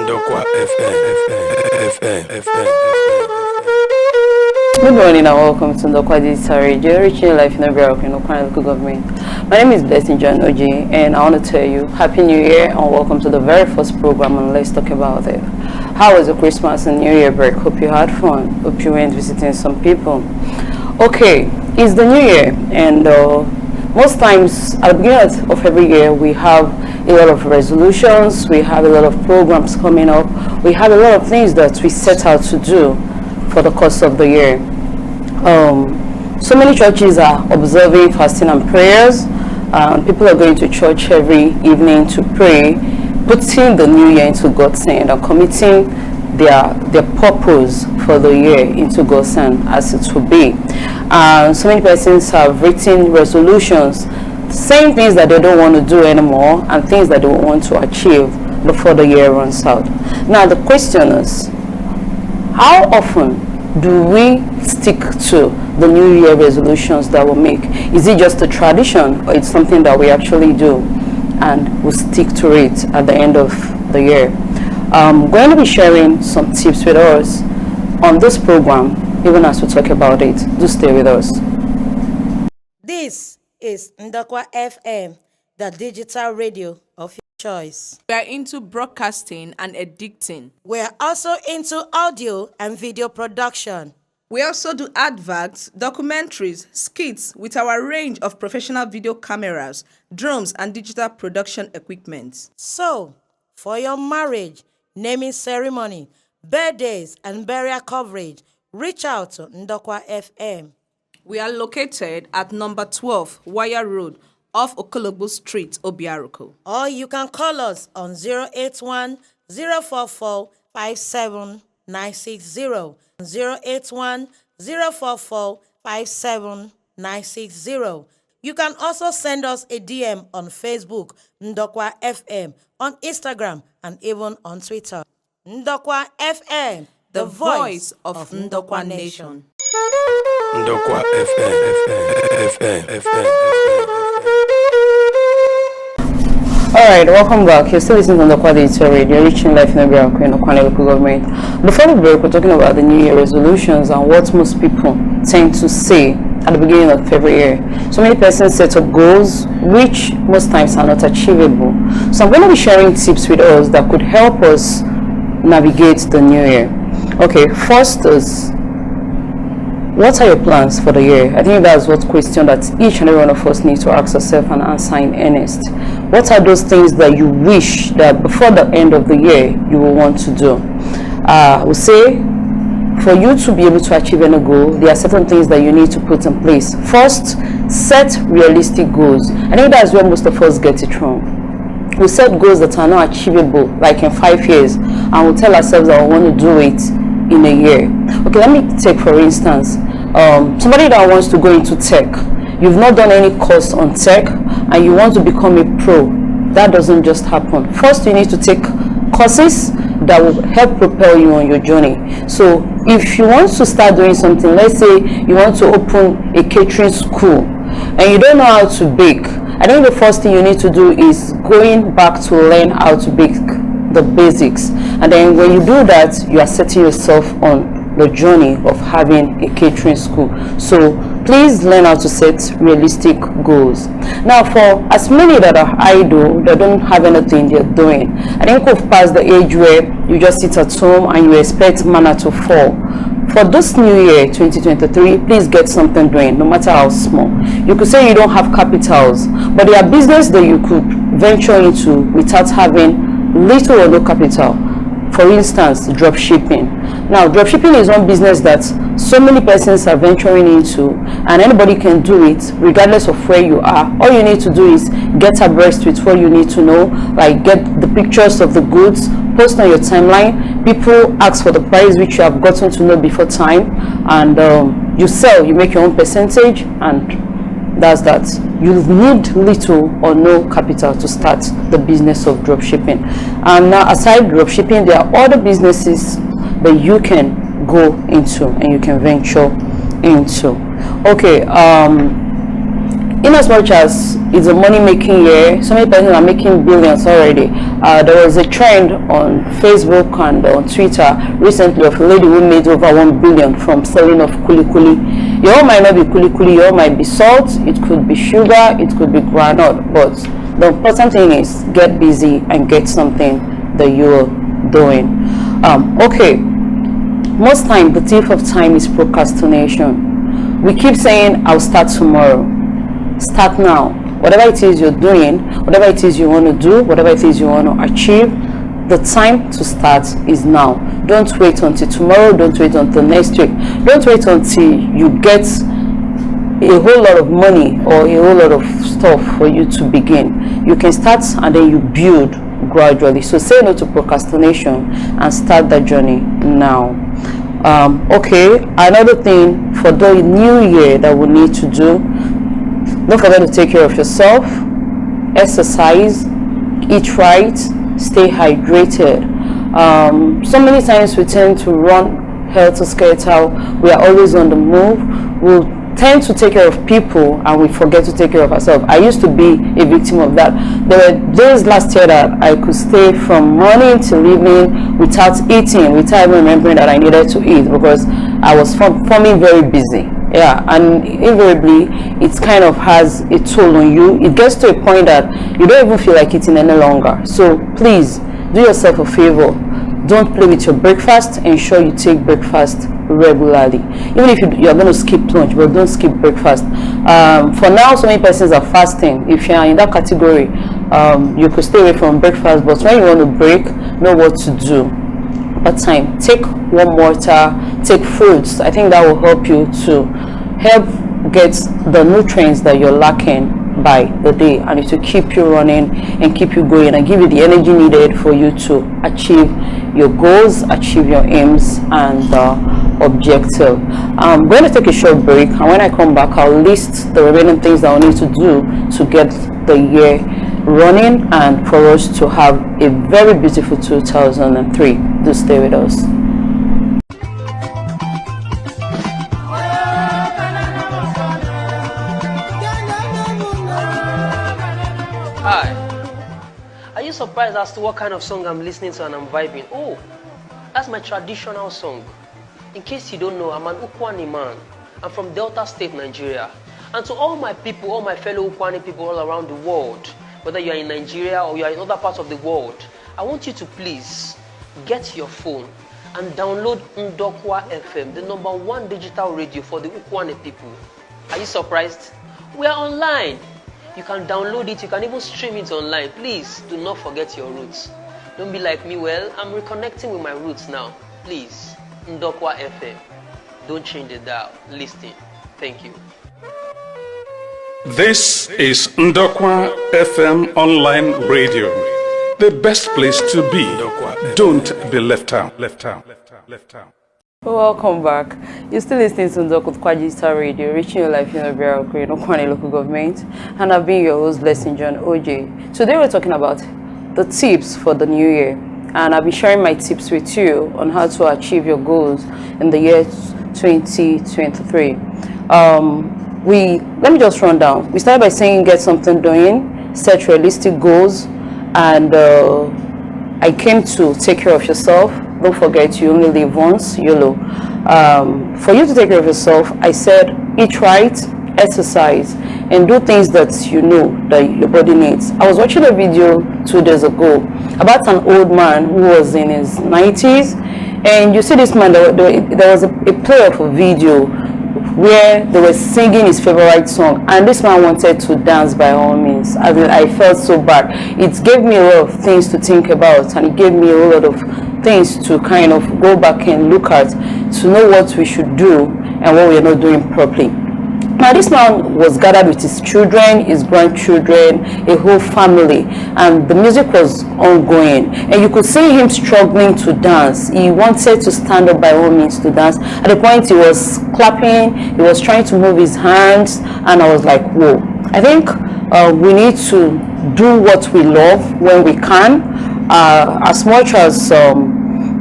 Ndokwa FM. Good morning and welcome to Ndokwa Digital Radio, reaching life in every area in Ndokwa local government. My name is Blessing John Ojeh, and I want to tell you Happy New Year and welcome to the very first program on Let's Talk About It. How was your Christmas and New Year break? Hope you had fun. Hope you went visiting some people. Okay, it's the New Year, and most times at the beginning of every year we have a lot of resolutions, we have a lot of programs coming up, we have a lot of things that we set out to do for the course of the year. So many churches are observing fasting and prayers. People are going to church every evening to pray, putting the new year into God's hand and committing their purpose for the year into God's hand as it will be. So many persons have written resolutions, saying things that they don't want to do anymore and things that they want to achieve before the year runs out. Now the question is, how often do we stick to the New Year resolutions that we make? Is it just a tradition, or it's something that we actually do and we stick to it at the end of the year? I'm going to be sharing some tips with us on this program, even as we talk about it. Do stay with us. This is Ndokwa FM, the digital radio of your choice. We are into broadcasting and editing. We are also into audio and video production. We also do adverts, documentaries, skits with our range of professional video cameras, drones, and digital production equipment. So, for your marriage, naming ceremony, birthdays, and burial coverage, reach out to Ndokwa FM. We are located at number 12 Wire Road off Okologbo Street, Obiaruku. Or you can call us on 081 044 57960. 081 044 57960. You can also send us a DM on Facebook, Ndokwa FM, on Instagram, and even on Twitter. Ndokwa FM, the voice of Ndokwa Nation. Ndokwa FM. Alright, welcome back. You're still listening to Ndokwa Digital Radio, reaching life in every area in Ndokwa local government. Before the break, we're talking about the New Year resolutions and what most people tend to say at the beginning of every year. So many persons set up goals which most times are not achievable. So I'm going to be sharing tips with us that could help us navigate the new year. Okay, first is, what are your plans for the year? I think that's what question that each and every one of us needs to ask ourselves and answer in earnest. What are those things that you wish that before the end of the year you will want to do? We'll say, for you to be able to achieve any goal, there are certain things that you need to put in place. First, set realistic goals. I think that's where most of us get it wrong. We set goals that are not achievable, like in 5 years, and we tell ourselves that we want to do it in a year. Okay, let me take for instance, somebody that wants to go into tech. You've not done any course on tech and you want to become a pro. That doesn't just happen. First, you need to take courses that will help propel you on your journey. So if you want to start doing something, let's say you want to open a catering school and you don't know how to bake, I think the first thing you need to do is going back to learn how to bake the basics. And then when you do that, you are setting yourself on the journey of having a catering school. So please learn how to set realistic goals. Now, for as many that are idle, that don't have anything they're doing, I think we've passed the age where you just sit at home and you expect manna to fall. For this new year 2023, please get something doing, no matter how small. You could say you don't have capitals, but there are business that you could venture into without having little or no capital. For instance, drop shipping. Now, drop shipping is one business that so many persons are venturing into, and anybody can do it regardless of where you are. All you need to do is get abreast with what you need to know, like get the pictures of the goods, post on your timeline. People ask for the price which you have gotten to know before time, and you sell, you make your own percentage, and that's that. You need little or no capital to start the business of dropshipping. And now, aside dropshipping, there are other businesses that you can go into and you can venture into. Okay, in as much as it's a money-making year, so many people are making billions already. There was a trend on Facebook and on Twitter recently of a lady who made over 1 billion from selling of kuli kuli. Your own might not be kuli kuli, your own might be salt, it could be sugar, it could be granite, but the important thing is get busy and get something that you're doing. Okay, most time the thief of time is procrastination. We keep saying I'll start tomorrow. Start now. Whatever it is you're doing, whatever it is you want to do, whatever it is you want to achieve, the time to start is now. Don't wait until tomorrow, don't wait until next week, don't wait until you get a whole lot of money or a whole lot of stuff for you to begin. You can start and then you build gradually. So say no to procrastination and start that journey now. Okay, another thing for the new year that we need to do, don't forget to take care of yourself, exercise, eat right, stay hydrated. So many times we tend to run helter-skelter. We are always on the move. We'll tend to take care of people and we forget to take care of ourselves. I used to be a victim of that. There were days last year that I could stay from morning till evening without eating, without even remembering that I needed to eat because I was forming very busy. Yeah, and invariably it kind of has a toll on you. It gets to a point that you don't even feel like eating any longer. So please do yourself a favor, don't play with your breakfast. Ensure you take breakfast regularly, even if you're going to skip lunch, but don't skip breakfast. For now, so many persons are fasting. If you're in that category, you could stay away from breakfast, but when you want to break, know what to do. But time, take warm water, take fruits. I think that will help you to help get the nutrients that you're lacking by the day, and it will keep you running and keep you going and give you the energy needed for you to achieve your goals, achieve your aims and objective. I'm going to take a short break, and when I come back I'll list the remaining things that I need to do to get the year running and for us to have a very beautiful 2003. Do stay with us. Hi. Are you surprised as to what kind of song I'm listening to and I'm vibing? Oh, that's my traditional song. In case you don't know, I'm an Ukwani man. I'm from Delta State, Nigeria. And to all my people, all my fellow Ukwani people all around the world, whether you are in Nigeria or you are in other parts of the world, I want you to please get your phone and download Ndokwa FM, the #1 digital radio for the Ukwani people. Are you surprised? We are online. You can download it, you can even stream it online. Please do not forget your roots. Don't be like me. Well, I'm reconnecting with my roots now. Please, Ndokwa FM. Don't change the dial. Listen. Thank you. This is Ndokwa FM Online Radio, the best place to be. Don't be left out. Welcome back. You're still listening to Ndokwa Digital Radio, reaching your life in Obiara, Okwane local government, and I've been your host, Blessing John Ojeh. Today we're talking about the tips for the new year, and I'll be sharing my tips with you on how to achieve your goals in the year 2023. Let me just run down. We started by saying get something doing, set realistic goals, and I came to take care of yourself. Don't forget you only live once, YOLO. For you to take care of yourself, I said eat right, exercise, and do things that you know that your body needs. I was watching a video 2 days ago about an old man who was in his 90s, and you see this man, there was a play of a video where they were singing his favorite song, and this man wanted to dance by all means. I felt so bad. It gave me a lot of things to think about, and it gave me a whole lot of things to kind of go back and look at, to know what we should do and what we are not doing properly. Now this man was gathered with his children, his grandchildren, a whole family, and the music was ongoing, and you could see him struggling to dance. He wanted to stand up by all means to dance. At the point he was clapping, he was trying to move his hands, and I was like, whoa. I think we need to do what we love when we can, as much as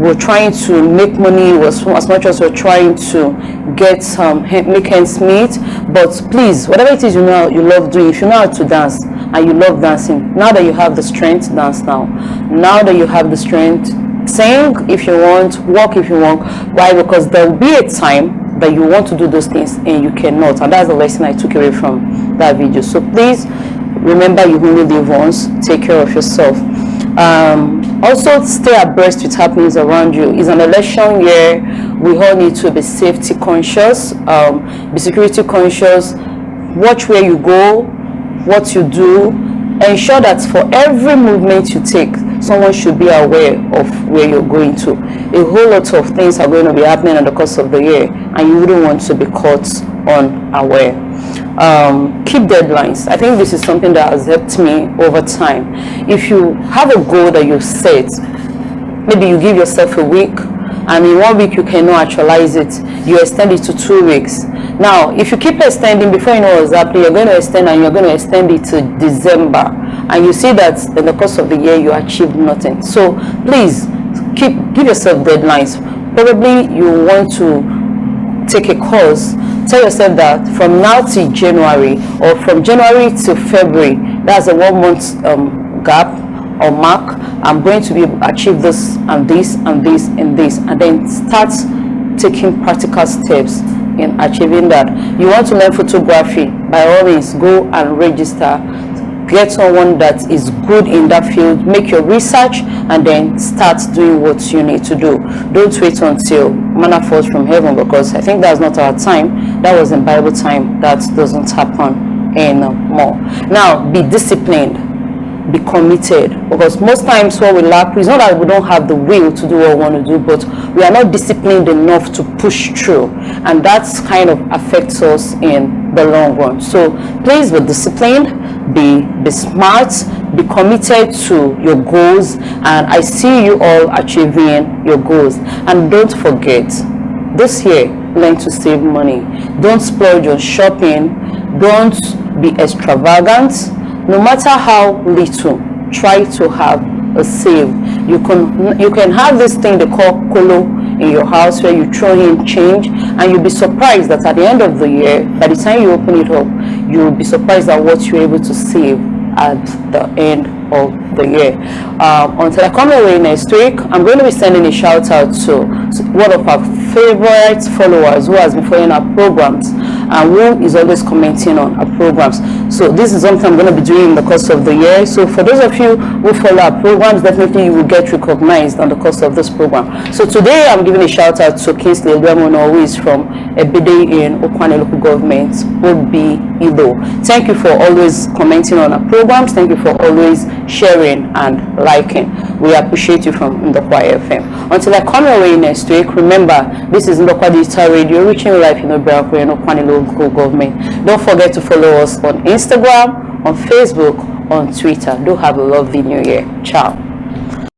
we're trying to make money as much as we're trying to get make ends meet. But please, whatever it is you love doing, if you know how to dance and you love dancing, now that you have the strength, dance now. Now that you have the strength, sing if you want, walk if you want. Why? Because there will be a time that you want to do those things and you cannot, and that's the lesson I took away from that video. So please remember, you only live once. Take care of yourself. Also stay abreast with happenings around you. It's an election year. We all need to be safety conscious, be security conscious. Watch where you go, what you do. Ensure that for every movement you take, someone should be aware of where you're going to. A whole lot of things are going to be happening in the course of the year, and you wouldn't want to be caught unaware. Keep deadlines. I think this is something that has helped me over time. If you have a goal that you set, maybe you give yourself a week, and in 1 week you cannot actualize it, you extend it to 2 weeks. Now, if you keep extending, before you know what's happening, you're going to extend, and you're going to extend it to December, and you see that in the course of the year you achieved nothing. So please give yourself deadlines. Probably you want to take a course. Tell yourself that from now to January, or from January to February, that's a 1 month gap or mark, I'm going to be able to achieve this and this and this and this, and then start taking practical steps in achieving that. You want to learn photography, by all means go and register. Get someone that is good in that field, make your research, and then start doing what you need to do. Don't wait until manna falls from heaven, because I think that's not our time. That was in Bible time. That doesn't happen anymore. Now, be disciplined, be committed, because most times what we lack is not that we don't have the will to do what we want to do, but we are not disciplined enough to push through, and that's kind of affects us in the long run. So please be disciplined, be smart, be committed to your goals, and I see you all achieving your goals. And don't forget, this year, learn to save money. Don't splurge on shopping. Don't be extravagant. No matter how little, try to have a save. You can have this thing they call colo in your house, where you throw in change, and you'll be surprised that at the end of the year, by the time you open it up, you'll be surprised at what you're able to save at the end of the year. Until I come away next week, I'm going to be sending a shout out to one of our favorite followers who has been following our programs and who is always commenting on our programs. So this is something I'm going to be doing in the course of the year. So for those of you who follow our programs, definitely you will get recognized on the course of this program. So today I'm giving a shout out to Kingsley Elwemono, who is from Ebede in Okwane local government, Obi Ido. Thank you for always commenting on our programs. Thank you for always sharing and liking. We appreciate you from Ndokwa FM. Until I come away next week, remember, this is Ndokwa Digital Radio, reaching life in Obiakwe and Okwane local government. Don't forget to follow us on Instagram, on Facebook, on Twitter. Do have a lovely new year. Ciao.